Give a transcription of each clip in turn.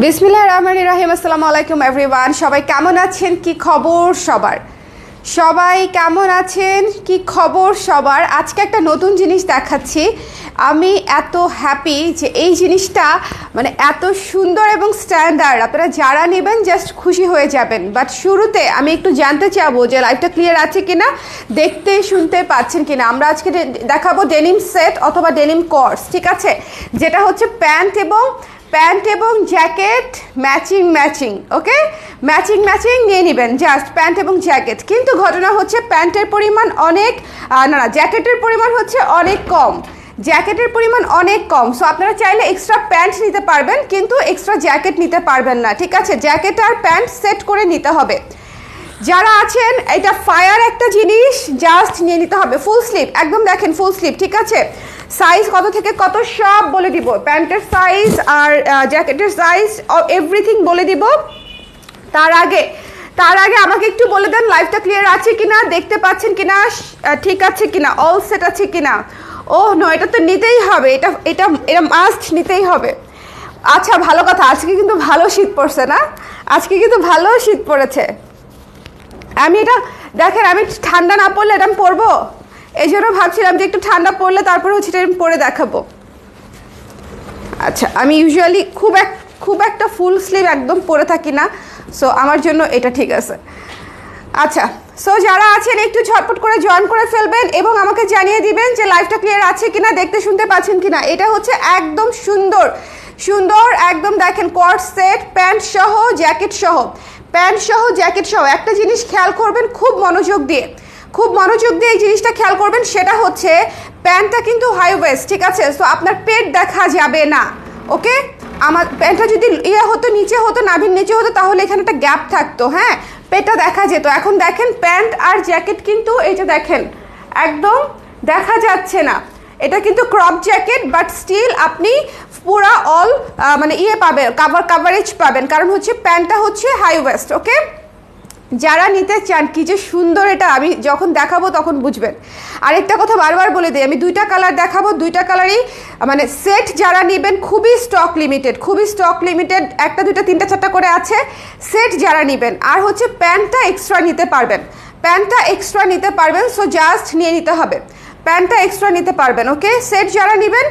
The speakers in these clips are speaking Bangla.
বিসমিল্লাহির রহমানির রহিম। আসসালামু আলাইকুম এভরিওয়ান। সবাই কেমন আছেন? কি খবর সবার? সবাই কেমন আছেন? কি খবর সবার? আজকে একটা নতুন জিনিস দেখাচ্ছি। আমি এত হ্যাপি যে এই জিনিসটা মানে এত সুন্দর এবং স্ট্যান্ডার্ড, আপনারা যারা নেবেন জাস্ট খুশি হয়ে যাবেন। বাট শুরুতে আমি একটু জানতে চাবো যে লাইভটা ক্লিয়ার আছে কিনা, দেখতে শুনতে পাচ্ছেন কিনা। আমরা আজকে দেখাবো ডেনিম সেট অথবা ডেনিম কোর্স, ঠিক আছে, যেটা হচ্ছে প্যান্ট এবং জ্যাকেট ম্যাচিং। ওকে, ম্যাচিং নিয়ে নেবেন, জাস্ট প্যান্ট এবং জ্যাকেট। কিন্তু ঘটনা হচ্ছে প্যান্টের পরিমাণ অনেক জ্যাকেটের পরিমাণ হচ্ছে অনেক কম, জ্যাকেটের পরিমাণ অনেক কম। সো আপনারা চাইলে এক্সট্রা প্যান্ট নিতে পারবেন কিন্তু এক্সট্রা জ্যাকেট নিতে পারবেন না, ঠিক আছে। জ্যাকেট আর প্যান্ট সেট করে নিতে হবে। যারা আছেন, এটা ফায়ার একটা জিনিস, জাস্ট নিয়ে নিতে হবে। ফুল স্লিভ, একদম দেখেন ফুল স্লিভ, ঠিক আছে। সাইজ কত থেকে কত সব বলে দিব, প্যান্টের সাইজ আর জ্যাকেটের সাইজ এভরিথিং বলে দিব। তার আগে আমাকে একটু বলে দেন লাইভটা ক্লিয়ার আছে কিনা, দেখতে পাচ্ছেন কিনা, ঠিক আছে কিনা, অল সেট আছে কিনা। ওহ নো, এটা তো নিতেই হবে, এটা মাস্ট নিতেই হবে। আচ্ছা, ভালো কথা, আজকে কিন্তু ভালো শীত পড়ছে না, আজকে কিন্তু ভালো শীত পড়েছে। আমি এটা দেখেন, আমি ঠান্ডা না পড়লে এটা আমি পরবো, এই জন্য ভাবছিলাম যে একটু ঠান্ডা পড়লে তারপরে হচ্ছে এটা আমি পরে দেখাবো। আচ্ছা, আমি ইউজুয়ালি খুব একটা ফুল স্লিভ একদম পরে থাকি না, সো আমার জন্য এটা ঠিক আছে। আচ্ছা, সো যারা আছেন একটু ঝটপট করে জয়েন করে ফেলবেন এবং আমাকে জানিয়ে দিবেন যে লাইভটা ক্লিয়ার আছে কিনা, দেখতে শুনতে পাচ্ছেন কিনা। এটা হচ্ছে একদম সুন্দর একদম দেখেন কোয়ার্ড সেট, প্যান্ট সহ জ্যাকেট সহ। একটা জিনিস খেয়াল করবেন খুব মনোযোগ দিয়ে এই জিনিসটা খেয়াল করবেন, সেটা হচ্ছে প্যান্টটা কিন্তু হাই ওয়েস্ট, ঠিক আছে। সো আপনার পেট দেখা যাবে না, ওকে। আমার প্যান্টটা যদি নিচে হতো নাভির নিচে হতো তাহলে এখানে একটা গ্যাপ থাকতো, হ্যাঁ, পেটটা দেখা যেত। এখন দেখেন প্যান্ট আর জ্যাকেট কিন্তু এই যে দেখেন একদম দেখা যাচ্ছে না। এটা কিন্তু ক্রপ জ্যাকেট, বাট স্টিল আপনি পুরা অল পাবেন, কাভারেজ পাবেন, কারণ হচ্ছে প্যান্টটা হচ্ছে হাই ওয়েস্ট, ওকে। যারা নিতে চান, কি যে সুন্দর এটা, আমি যখন দেখাবো তখন বুঝবেন। আরেকটা কথা বারবার বলে দিই, আমি দুইটা কালার দেখাবো, দুইটা কালারই সেট যারা নেবেন খুবই স্টক লিমিটেড, একটা দুইটা তিনটা চারটা করে আছে সেট যারা নেবেন। আর হচ্ছে প্যান্টটা এক্সট্রা নিতে পারবেন, সো জাস্ট নিয়ে নিতে হবে, প্যান্টটা এক্সট্রা নিতে পারবেন, ওকে। সেট যারা নেবেন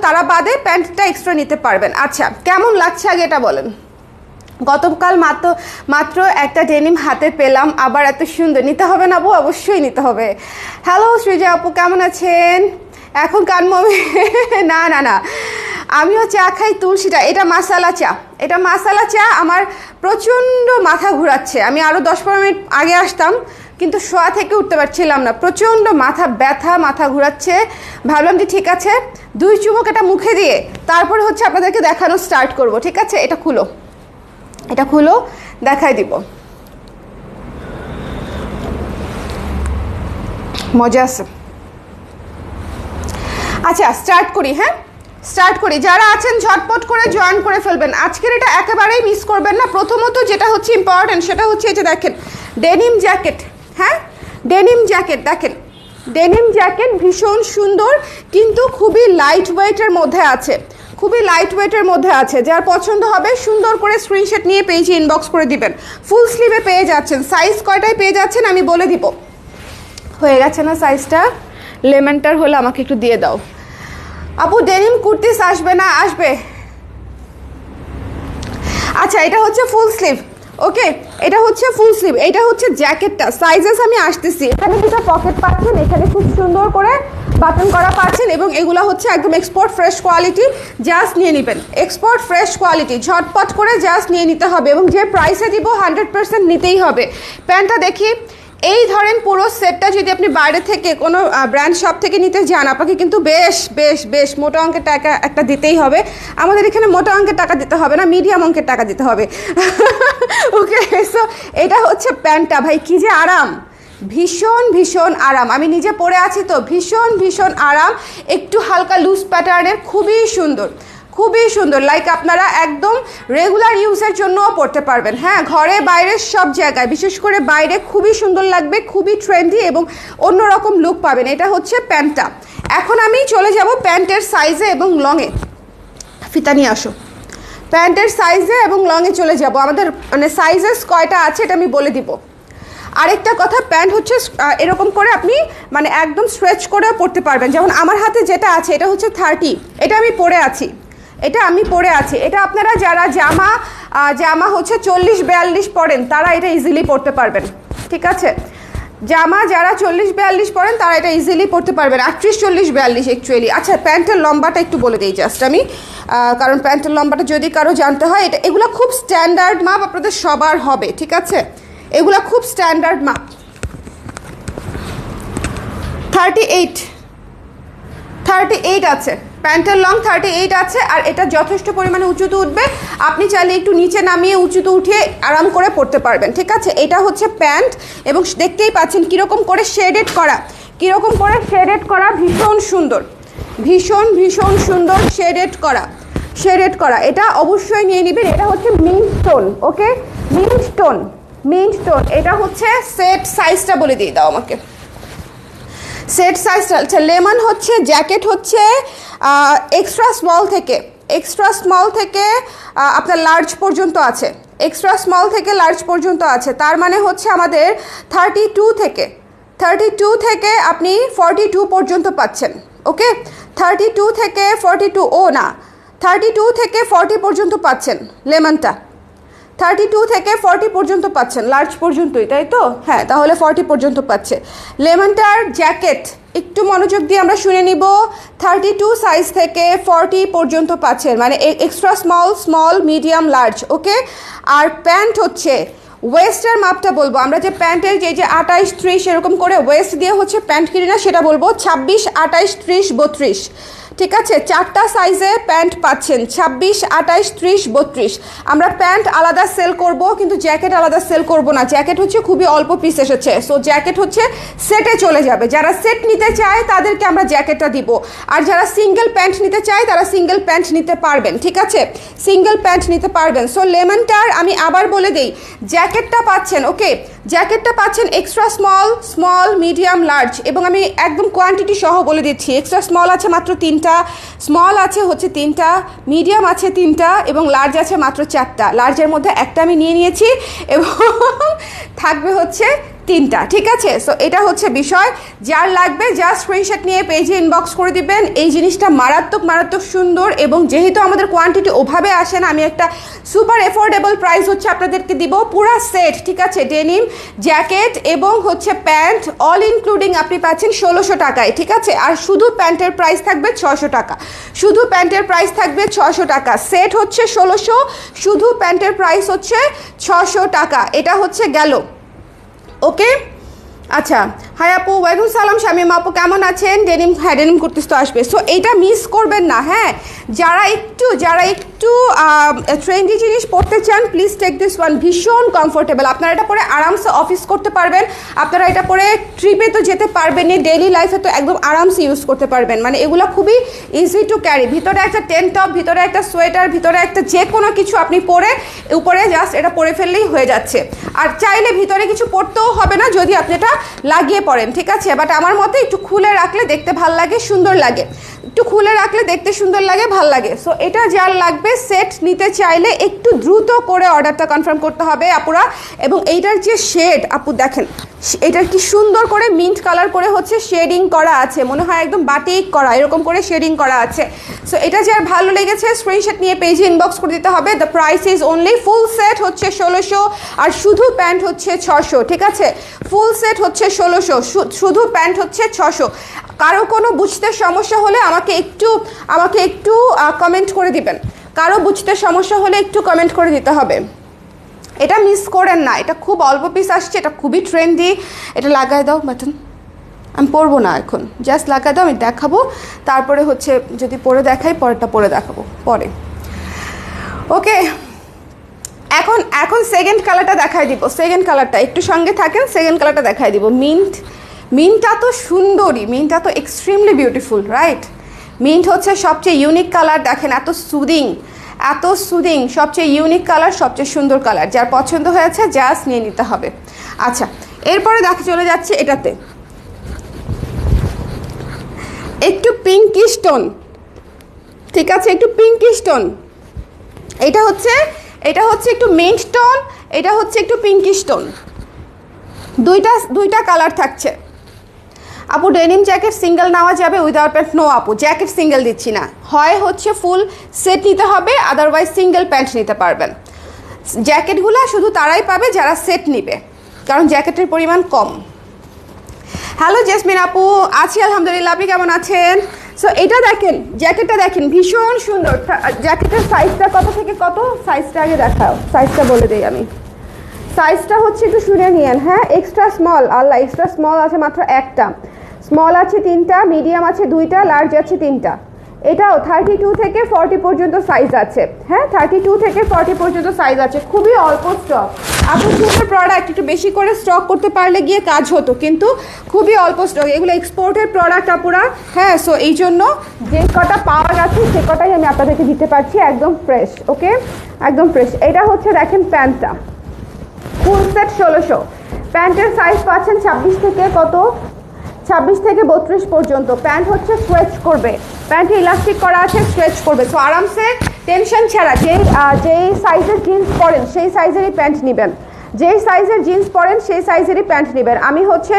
তারা বাদে প্যান্টটা এক্সট্রা নিতে পারবেন। আচ্ছা, কেমন লাগছে আগে এটা বলেন। গতকাল মাত্র একটা ডেনিম হাতে পেলাম, আবার এত সুন্দর, নিতে হবে না আপু? অবশ্যই নিতে হবে। হ্যালো সৃজা আপু, কেমন আছেন? এখন কানমমি না, আমিও চা খাই তুলসীটা, এটা মাসালা চা। আমার প্রচণ্ড মাথা ঘুরাচ্ছে, আমি আরও 10-15 মিনিট আগে আসতাম কিন্তু শোয়া থেকে উঠতে পারছিলাম না, প্রচণ্ড মাথা ব্যথা, মাথা ঘুরাচ্ছে। ভাবলাম যে ঠিক আছে 2 চুমুক এটা মুখে দিয়ে তারপরে হচ্ছে আপনাদেরকে দেখানো স্টার্ট করব, ঠিক আছে। এটা খুলো দেখাই দিব, মজা আছে। আচ্ছা, স্টার্ট করি। যারা আছেন ঝটপট করে জয়েন করে ফেলবেন, আজকের এটা একেবারেই মিস করবেন না। প্রথমত যেটা হচ্ছে ইম্পর্টেন্ট সেটা হচ্ছে এই যে দেখেন ডেনিম জ্যাকেট, হ্যাঁ, ডেনিম জ্যাকেট দেখেন, ডেনিম জ্যাকেট ভীষণ সুন্দর কিন্তু খুবই লাইট ওয়েটের মধ্যে আছে। যার পছন্দ হবে সুন্দর করে স্ক্রিনশট নিয়ে পেজে ইনবক্স করে দিবেন। ফুল স্লিভে পেয়ে যাচ্ছেন, সাইজ কয়টায় পেয়ে যাচ্ছেন আমি বলে দিব। হয়ে গেছে না সাইজটা? লেমনটার হলে আমাকে একটু দিয়ে দাও আপু। ডেনিম কুর্তিস আসবে না? আসবে। আচ্ছা, এটা হচ্ছে ফুল স্লিভ, ওকে, এটা হচ্ছে ফুল স্লিভ, এটা হচ্ছে জ্যাকেটটা। সাইজেস আমি আসতেছি। এখানে দুটো পকেট পাচ্ছেন, এখানে খুব সুন্দর করে বাটন করা পাচ্ছেন এবং এগুলো হচ্ছে একদম এক্সপোর্ট ফ্রেশ কোয়ালিটি, জাস্ট নিয়ে নেবেন। এক্সপোর্ট ফ্রেশ কোয়ালিটি, ঝটপট করে জাস্ট নিয়ে নিতে হবে এবং যে প্রাইসে দিব 100% নিতেই হবে। প্যান্টটা দেখি, এই ধরেন পুরো সেটটা যদি আপনি বাইরে থেকে কোনো ব্র্যান্ড শপ থেকে নিতে যান, আপনাকে কিন্তু বেশ মোটা অঙ্কের টাকা একটা দিতেই হবে। আমাদের এখানে মোটা অঙ্কের টাকা দিতে হবে না, মিডিয়াম অঙ্কের টাকা দিতে হবে, ওকে। সো এটা হচ্ছে প্যান্টটা, ভাই কি যে আরাম, ভীষণ আরাম। আমি নিজে পরে আছি তো, ভীষণ আরাম, একটু হালকা লুজ প্যাটার্নের, খুবই সুন্দর। লাইক আপনারা একদম রেগুলার ইউজের জন্যও পড়তে পারবেন, হ্যাঁ, ঘরে বাইরে সব জায়গায়, বিশেষ করে বাইরে খুবই সুন্দর লাগবে, খুবই ট্রেন্ডি এবং অন্যরকম লুক পাবেন। এটা হচ্ছে প্যান্টটা। এখন আমি চলে যাব প্যান্টের সাইজে এবং লংয়ে। ফিতা নিয়ে আসো। প্যান্টের সাইজে এবং লংয়ে চলে যাব। আমাদের মানে সাইজেস কয়টা আছে এটা আমি বলে দিব। আরেকটা কথা, প্যান্ট হচ্ছে এরকম করে আপনি মানে একদম স্ট্রেচ করেও পরতে পারবেন। যেমন আমার হাতে যেটা আছে এটা হচ্ছে 30, এটা আমি পরে আছি, এটা আপনারা যারা জামা হচ্ছে 40-42 পরেন তারা এটা ইজিলি পরতে পারবেন, ঠিক আছে? জামা যারা 40-42 পরেন তারা এটা ইজিলি পরতে পারবেন, 38-40-42 অ্যাকচুয়ালি। আচ্ছা, প্যান্টের লম্বাটা একটু বলে দিই জাস্ট আমি, কারণ প্যান্টের লম্বাটা যদি কারো জানতে হয়, এগুলো খুব স্ট্যান্ডার্ড মাপ, আপনাদের সবার হবে, ঠিক আছে? এগুলো খুব স্ট্যান্ডার্ড মাপ। 38 আছে, প্যান্টের লং 38 আছে, আর এটা যথেষ্ট পরিমাণে উঁচুতে উঠবে। আপনি চাইলে একটু নিচে নামিয়ে উঁচুতে উঠিয়ে আরাম করে পরতে পারবেন, ঠিক আছে? এটা হচ্ছে প্যান্ট, এবং দেখতেই পাচ্ছেন কীরকম করে শেডেড করা, ভীষণ সুন্দর, ভীষণ সুন্দর শেডেড করা। এটা অবশ্যই নিয়ে নেবেন। এটা হচ্ছে mint stone, okay? Mint stone. এটা হচ্ছে সেট সাইজটা বলে দিয়ে দাও আমাকে, সেট সাইজটা। আচ্ছা, লেমন হচ্ছে জ্যাকেট হচ্ছে এক্সট্রা স্মল থেকে আপনার লার্জ পর্যন্ত আছে, তার মানে হচ্ছে আমাদের 32 থেকে আপনি 42 পর্যন্ত পাচ্ছেন, ওকে? 32 থেকে 42, ও না, 32 থেকে 40 পর্যন্ত পাচ্ছেন লেমনটা, 32 থেকে 40 পর্যন্ত পাচ্ছেন, লার্জ পর্যন্তই, তাই তো? হ্যাঁ, তাহলে 40 পর্যন্ত পাচ্ছে। লেমনটার জ্যাকেট একটু মনোযোগ দিয়ে আমরা শুনে নিব। 32 সাইজ থেকে 40 পর্যন্ত পাচ্ছেন, মানে এক্সট্রা স্মল, মিডিয়াম, লার্জ, ওকে? আর প্যান্ট হচ্ছে ওয়েস্টের মাপটা বলবো আমরা, যে প্যান্টের যে 28-30 এরকম করে ওয়েস্ট দিয়ে হচ্ছে প্যান্ট কিনি না, সেটা বলবো 26, 28, 30, 32, ঠিক আছে? 4টা সাইজে প্যান্ট পাচ্ছেন, 26, 28, 30, 32। আমরা প্যান্ট আলাদা সেল করব, কিন্তু জ্যাকেট আলাদা সেল করব না। জ্যাকেট হচ্ছে খুবই অল্প পিস এসেছে, সো জ্যাকেট হচ্ছে সেটে চলে যাবে। যারা সেট নিতে চায় তাদেরকে আমরা জ্যাকেটটা দিব, আর যারা সিঙ্গেল প্যান্ট নিতে চায় তারা সিঙ্গেল প্যান্ট নিতে পারবেন, ঠিক আছে? সিঙ্গেল প্যান্ট নিতে পারবেন। সো লেমনটার আমি আবার বলে দিই, জ্যাকেটটা পাচ্ছেন, ওকে? জ্যাকেটটা পাচ্ছেন এক্সট্রা স্মল, মিডিয়াম, লার্জ, এবং আমি একদম কোয়ান্টিটি সহ বলে দিচ্ছি। এক্সট্রা স্মল আছে মাত্র 3টা, স্মল আছে হচ্ছে 3টা, মিডিয়াম আছে 3টা, এবং লার্জ আছে মাত্র 4টা। লার্জের মধ্যে একটা আমি নিয়ে নিয়েছি, এবং থাকবে হচ্ছে 3টা, ঠিক আছে? সো এটা হচ্ছে বিষয়। যার লাগবে জাস্ট স্ক্রিনশট নিয়ে পেজে ইনবক্স করে দিবেন। এই জিনিসটা মারাত্মক সুন্দর, এবং যেহেতু আমাদের কোয়ান্টিটি ওভাবে আসে না, আমি একটা সুপার এফোর্ডেবল প্রাইস হচ্ছে আপনাদেরকে দিব, পুরা সেট, ঠিক আছে? ডেনিম, জ্যাকেট এবং হচ্ছে প্যান্ট অল ইনক্লুডিং আপনি পাচ্ছেন 1600 টাকায়, ঠিক আছে? আর শুধু প্যান্টের প্রাইস থাকবে 600 টাকা, সেট হচ্ছে 1600, শুধু প্যান্টের প্রাইস হচ্ছে 600 টাকা। এটা হচ্ছে গেল, ওকে? আচ্ছা, হাই আপু, ওয়ালাইকুম সালাম। শামিমা আপু কেমন আছেন? ডেনিম, হ্যাঁ ডেনিম কুর্তিস তো আসবে, সো এইটা মিস করবেন না। হ্যাঁ, যারা একটু ট্রেন্ডি জিনিস পড়তে চান, প্লিজ টেক দিস ওয়ান, ভীষণ কমফোর্টেবল। আপনারা এটা পরে আরামসে অফিস করতে পারবেন, আপনারা এটা পরে ট্রিপে তো যেতে পারবেনই, ডেইলি লাইফে তো একদম আরামসে ইউজ করতে পারবেন। মানে এগুলো খুবই ইজি টু ক্যারি। ভিতরে একটা টেন টপ, ভিতরে একটা সোয়েটার, ভিতরে একটা যে কোনো কিছু আপনি পরে উপরে জাস্ট এটা পরে ফেললেই হয়ে যাচ্ছে। আর চাইলে ভিতরে কিছু পরতেও হবে না যদি আপনি এটা লাগিয়ে পড়েন, ঠিক আছে? বাট আমার মতে একটু খুলে রাখলে দেখতে ভাল লাগে, সুন্দর লাগে, একটু খুলে রাখলে দেখতে সুন্দর লাগে, ভাল লাগে। সো এটা যার লাগবে, সেট নিতে চাইলে একটু দ্রুত করে অর্ডারটা কনফার্ম করতে হবে আপুরা। এবং এইটার যে শেড, আপু দেখেন এটার কি সুন্দর করে মিন্ট কালার করে হচ্ছে শেডিং করা আছে, মনে হয় একদম বাটিক করা, এরকম করে শেডিং করা আছে। সো এটা যার ভালো লেগেছে স্ক্রিনশট নিয়ে পেজে ইনবক্স করে দিতে হবে। The price is only, full set হচ্ছে 1600, আর শুধু প্যান্ট হচ্ছে 600, ঠিক আছে? ফুল সেট হচ্ছে 1600, শুধু প্যান্ট হচ্ছে 600। কারো কোনো বুঝতে সমস্যা হলে আমাকে একটু কমেন্ট করে দিবেন। কারো বুঝতে সমস্যা হলে একটু কমেন্ট করে দিতে হবে। এটা মিস করেন না, এটা খুব অল্প পিস আসছে, এটা খুবই ট্রেন্ডি। এটা লাগায় দাও বাটন, আমি পরবো না এখন, জাস্ট লাগায় দাও, আমি দেখাবো, তারপরে হচ্ছে যদি পরে দেখাই পরেরটা পরে দেখাবো পরে, ওকে? এখন সেকেন্ড কালারটা দেখাই দিব। সেকেন্ড কালারটা একটু সঙ্গে থাকেন, সেকেন্ড কালারটা দেখাই দিব। মিন্টটা তো সুন্দরী, মিন্টটা তো এক্সট্রিমলি বিউটিফুল, রাইট? মিন্ট হচ্ছে সবচেয়ে ইউনিক কালার, দেখেন এত সুদিং, সবচেয়ে ইউনিক কালার, সবচেয়ে সুন্দর কালার। যার পছন্দ হয়েছে জাস্ট নিয়ে নিতে হবে। আচ্ছা, এরপরে চলে যাচ্ছে এটাতে একটু পিঙ্কি স্টোন, ঠিক আছে? একটু পিঙ্কি স্টোন, এটা হচ্ছে একটু মিন্ট টোন, এটা হচ্ছে একটু পিঙ্কিশ টোন, দুইটা কালার থাকছে। আপু ডেনিম জ্যাকেট সিঙ্গেল নেওয়া যাবে উইদাউট প্যান্ট? নো আপু, জ্যাকেট সিঙ্গেল দিচ্ছি না, হয় হচ্ছে ফুল সেট নিতে হবে, আদারওয়াইজ সিঙ্গেল প্যান্ট নিতে পারবেন। জ্যাকেটগুলো শুধু তারাই পাবে যারা সেট নিবে, কারণ জ্যাকেটের পরিমাণ কম। হ্যালো জেসমিন আপু, আছি আলহামদুলিল্লাহ, আপনি কেমন আছেন? সো এটা দেখেন, জ্যাকেটটা দেখেন, ভীষণ সুন্দর। জ্যাকেটের সাইজটা কত থেকে কত? সাইজটা আগে দেখাও, সাইজটা বলে দিই আমি। সাইজটা হচ্ছে একটু শুনে নিয়েন, হ্যাঁ। এক্সট্রা স্মল, আল্লাহ, এক্সট্রা স্মল আছে মাত্র একটা, স্মল আছে 3টা, মিডিয়াম আছে 2টা, লার্জ আছে 3টা। এটাও 32 থেকে 40 পর্যন্ত সাইজ আছে, হ্যাঁ, 32 থেকে 40 পর্যন্ত সাইজ আছে। খুবই অল্প স্টক। আপনার সুপার প্রোডাক্ট একটু বেশি করে স্টক করতে পারলে গিয়ে কাজ হতো, কিন্তু খুবই অল্প স্টক, এগুলো এক্সপোর্টের প্রোডাক্ট আপুরা, হ্যাঁ। সো এই জন্য যে কটা পাওয়া গেছে সে কটাই আমি আপনাদেরকে দিতে পারছি, একদম ফ্রেশ, ওকে, একদম ফ্রেশ। এটা হচ্ছে দেখেন প্যান্টটা, ফুল সেট 1600। প্যান্টের সাইজ পাচ্ছেন 26 থেকে কত? 26 থেকে 32 পর্যন্ত। প্যান্ট হচ্ছে স্ট্রেচ করবে, প্যান্টে ইলাস্টিক করা আছে, স্ট্রেচ করবে। সো আরামসে টেনশন ছাড়া যেই সাইজের জিন্স পরেন সেই সাইজেরই প্যান্ট নেবেন, যেই সাইজের জিন্স পরেন সেই সাইজেরই প্যান্ট নেবেন। আমি হচ্ছে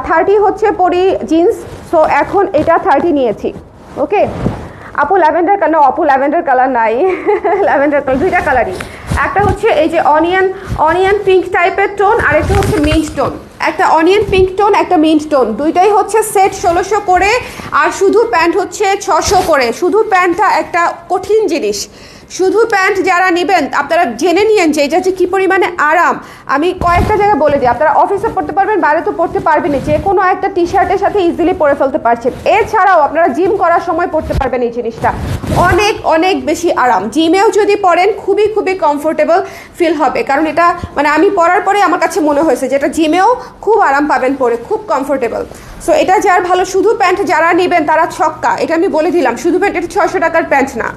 30 হচ্ছে পরি জিন্স, সো এখন এটা 30 নিয়েছি, ওকে। আপু ল্যাভেন্ডার কালার? আপু ল্যাভেন্ডার কালার নাই, ল্যাভেন্ডার কালার দুইটা কালারই, একটা হচ্ছে এই যে অনিয়ন পিঙ্ক টাইপের টোন, আর একটা হচ্ছে মিন্ট টোন। একটা অনিয়ন পিঙ্ক টোন, একটা মিন্ট টোন, দুইটাই হচ্ছে সেট 1600 করে, আর শুধু প্যান্ট হচ্ছে 600 করে। শুধু প্যান্টটা একটা কঠিন জিনিস, শুধু প্যান্ট যারা নেবেন আপনারা জেনে নিয়েন যে এটা যে কী পরিমাণে আরাম। আমি কয়েকটা জায়গায় বলে দিই, আপনারা অফিসে পড়তে পারবেন, বাইরে তো পড়তে পারবেন, যে কোনো একটা টি শার্টের সাথে ইজিলি পরে ফেলতে পারছেন। এছাড়াও আপনারা জিম করার সময় পড়তে পারবেন এই জিনিসটা, অনেক অনেক বেশি আরাম। জিমেও যদি পরেন খুবই খুবই কমফোর্টেবল ফিল হবে, কারণ এটা মানে আমি পরার পরে আমার কাছে মনে হয়েছে যে এটা জিমেও খুব আরাম পাবেন পরে, খুব কমফোর্টেবল। সো এটা যার ভালো, শুধু প্যান্ট যারা নেবেন তারা ছক্কা, এটা আমি বলে দিলাম। শুধু প্যান্ট, এটা 600 টাকার প্যান্ট না,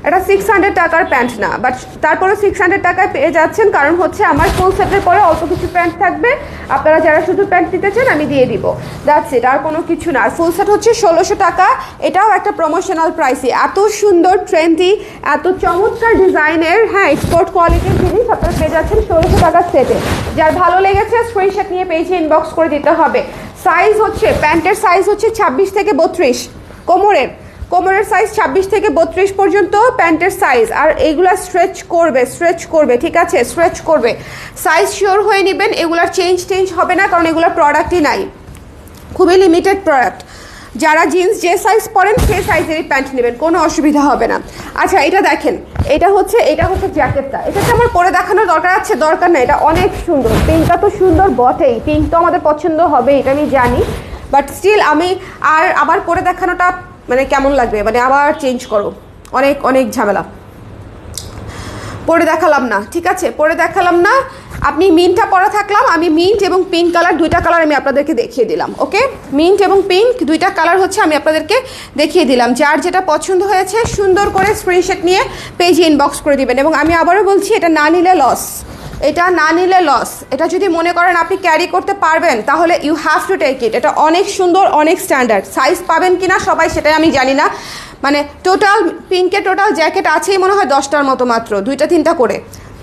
এটা 600 টাকার প্যান্ট না, বাট তারপরে 600 টাকায় পেয়ে যাচ্ছেন, কারণ হচ্ছে আমার ফুল সেটের পরে অল্প কিছু প্যান্ট থাকবে। আপনারা যারা শুধু প্যান্ট নিতে চান আমি দিয়ে দিব, দ্যাটস ইট, আর কোনো কিছু না। আর ফুল সেট হচ্ছে 1600 টাকা, এটাও একটা প্রমোশনাল প্রাইসে। এত সুন্দর ট্রেন্ডি, এত চমৎকার ডিজাইনের, হ্যাঁ, এক্সপোর্ট কোয়ালিটির জিনিস আপনারা পেয়ে যাচ্ছেন 1600 টাকার সেটে। যার ভালো লেগেছে স্ক্রিনশট নিয়ে পেজে ইনবক্স করে দিতে হবে। সাইজ হচ্ছে, প্যান্টের সাইজ হচ্ছে 26 থেকে 32, কোমরের সাইজ 26 থেকে 32 পর্যন্ত প্যান্টের সাইজ। আর এইগুলা স্ট্রেচ করবে, ঠিক আছে, স্ট্রেচ করবে। সাইজ শিওর হয়ে নেবেন, এগুলার চেঞ্জ হবে না, কারণ এগুলোর প্রোডাক্টই নাই, খুবই লিমিটেড প্রোডাক্ট। যারা জিন্স যে সাইজ পরেন সেই সাইজেরই প্যান্ট নেবেন, কোনো অসুবিধা হবে না। আচ্ছা এটা দেখেন, এটা হচ্ছে জ্যাকেটটা, এটাকে আমার পরে দেখানোর দরকার না, এটা অনেক সুন্দর। পিঙ্কটা তো সুন্দর বটেই, পিঙ্ক তো আমাদের পছন্দ হবে, এটা আমি জানি, বাট স্টিল আমি আবার পরে দেখানোটা মানে কেমন লাগবে, মানে আবার চেঞ্জ করো, অনেক ঝামেলা। পরে দেখালাম না, ঠিক আছে, পরে দেখালাম না। আপনি মিন্টটা পরা থাকলাম, আমি মিন্ট এবং পিঙ্ক কালার, দুইটা কালার আমি আপনাদেরকে দেখিয়ে দিলাম, ওকে। মিন্ট এবং পিঙ্ক দুইটা কালার হচ্ছে আমি আপনাদেরকে দেখিয়ে দিলাম। যার যেটা পছন্দ হয়েছে সুন্দর করে স্ক্রিনশট নিয়ে পেজে ইনবক্স করে দিবেন। এবং আমি আবারও বলছি, এটা না নিলে লস, এটা যদি মনে করেন আপনি ক্যারি করতে পারবেন তাহলে you have to take it. এটা অনেক সুন্দর, অনেক স্ট্যান্ডার্ড। সাইজ পাবেন কিনা সবাই সেটাই আমি জানি না, মানে টোটাল পিঙ্কের টোটাল জ্যাকেট আছেই মনে হয় 10টার মতো, মাত্র 2-3টা করে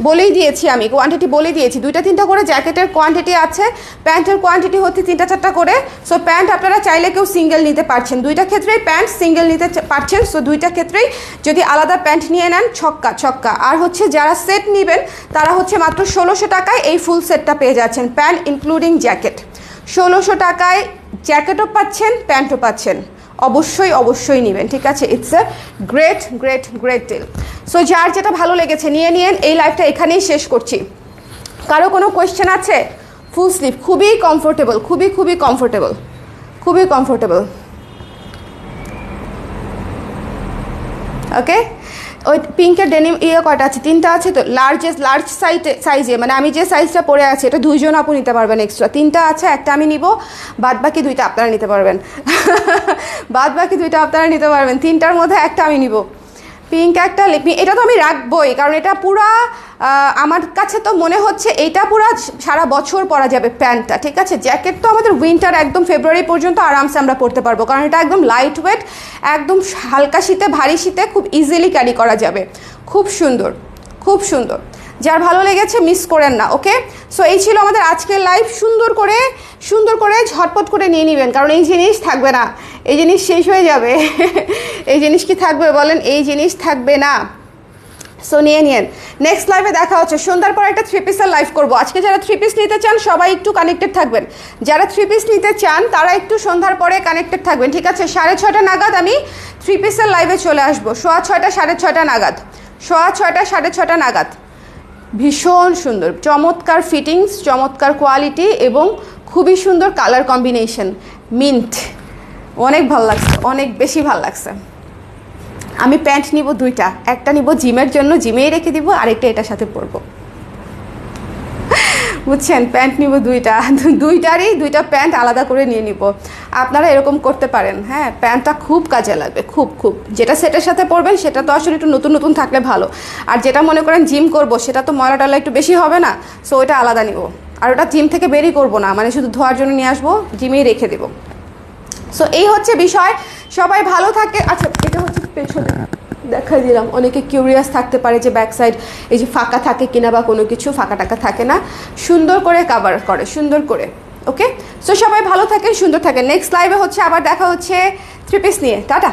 বলেই দিয়েছি আমি, কোয়ান্টিটি বলে দিয়েছি, 2-3টা করে জ্যাকেটের কোয়ান্টিটি আছে, প্যান্টের কোয়ান্টিটি হচ্ছে 3-4টা করে। সো প্যান্ট আপনারা চাইলে কেউ সিঙ্গেল নিতে পারছেন, দুইটা ক্ষেত্রেই প্যান্ট সিঙ্গেল নিতে পারছেন। সো দুইটা ক্ষেত্রেই যদি আলাদা প্যান্ট নিয়ে নেন ছক্কা। আর হচ্ছে যারা সেট নেবেন তারা হচ্ছে মাত্র 1600 টাকায় এই ফুল সেটটা পেয়ে যাচ্ছেন, প্যান্ট ইনক্লুডিং জ্যাকেট। 1600 টাকায় জ্যাকেটও পাচ্ছেন, প্যান্টও পাচ্ছেন। অবশ্যই নেবেন, ঠিক আছে। It's a great deal. So যার যেটা ভালো লেগেছে নিয়ে নিন। এই লাইভটা এখানেই শেষ করছি। কারো কোনো কোয়েশ্চেন আছে? ফুল স্লিভ, খুবই কমফোর্টেবল, খুবই কমফোর্টেবল, ওকে। ওই পিঙ্কের ডেনিম কয়টা আছে? 3টা আছে তো, লার্জ সাইজে, মানে আমি যে সাইজটা পরে আছি এটা 2জন আপু নিতে পারবেন এক্সট্রা। 3টা আছে, একটা আমি নিব, বাদ বাকি 2টা আপনারা নিতে পারবেন। 3টার মধ্যে একটা আমি নিব। পিঙ্ক একটা, এটা তো আমি রাখবই, কারণ এটা পুরা আমার কাছে তো মনে হচ্ছে এটা পুরা সারা বছর পরা যাবে প্যান্টটা, ঠিক আছে। জ্যাকেট তো আমাদের উইন্টার একদম ফেব্রুয়ারি পর্যন্ত আরামসে আমরা পরতে পারবো, কারণ এটা একদম লাইট ওয়েট, একদম হালকা শীতে, ভারী শীতে খুব ইজিলি ক্যারি করা যাবে, খুব সুন্দর। খুব সুন্দর, যার ভালো লেগেছে মিস করেন না। ওকে, সো এই ছিল আমাদের আজকের লাইভ। সুন্দর করে ঝটপট করে নিয়ে নেবেন, কারণ এই জিনিস থাকবে না, এই জিনিস শেষ হয়ে যাবে। এই জিনিস কি থাকবে বলেন? এই জিনিস থাকবে না। সো নিয়ে নিন। নেক্সট লাইভে দেখা হচ্ছে। সন্ধ্যার পর একটা 3 পিসের লাইভ করবো আজকে। যারা 3 পিস নিতে চান সবাই একটু কানেক্টেড থাকবেন, যারা 3 পিস নিতে চান তারা একটু সন্ধ্যার পরে কানেক্টেড থাকবেন, ঠিক আছে? 6:30 নাগাদ আমি 3 পিসের লাইভে চলে আসবো, 6:30 6:30 নাগাদ, 6:30 6:30 নাগাদ। ভীষণ সুন্দর, চমৎকার ফিটিংস, চমৎকার কোয়ালিটি এবং খুবই সুন্দর কালার কম্বিনেশন, মিন্ট। অনেক ভালো লাগছে, অনেক বেশি ভালো লাগছে। আমি প্যান্ট নিব 2টা, একটা নিব জিমের জন্য, জিমেই রেখে দিব, আরেকটা এটার সাথে পরবো, বুঝছেন? প্যান্ট নিব 2টা, 2টারই 2টা প্যান্ট আলাদা করে নিয়ে নিব। আপনারা এরকম করতে পারেন, হ্যাঁ? প্যান্টটা খুব কাজে লাগবে, খুব যেটা সেটের সাথে পরবেন সেটা তো আসলে একটু নতুন নতুন থাকলে ভালো, আর যেটা মনে করেন জিম করব সেটা তো ময়লা টয়লা একটু বেশি হবে না, সো ওইটা আলাদা নিব। আর ওটা জিম থেকে বেরই করব না, মানে শুধু ধোয়ার জন্য নিয়ে আসবো, জিমেই রেখে দেবো। সো এই হচ্ছে বিষয়, সবাই ভালো থাকে। আচ্ছা, এটা হচ্ছে পেছনে দেখাই দিলাম, অনেকে কিউরিয়াস থাকতে পারে যে ব্যাক সাইড এই যে ফাঁকা থাকে কিনা বা কোনো কিছু, ফাঁকা টাকা থাকে না, সুন্দর করে কাভার করে, সুন্দর করে। ওকে, সো সবাই ভালো থাকেন, সুন্দর থাকেন। নেক্সট লাইভে হচ্ছে আবার দেখা হচ্ছে 3 পিস নিয়ে। টাটা।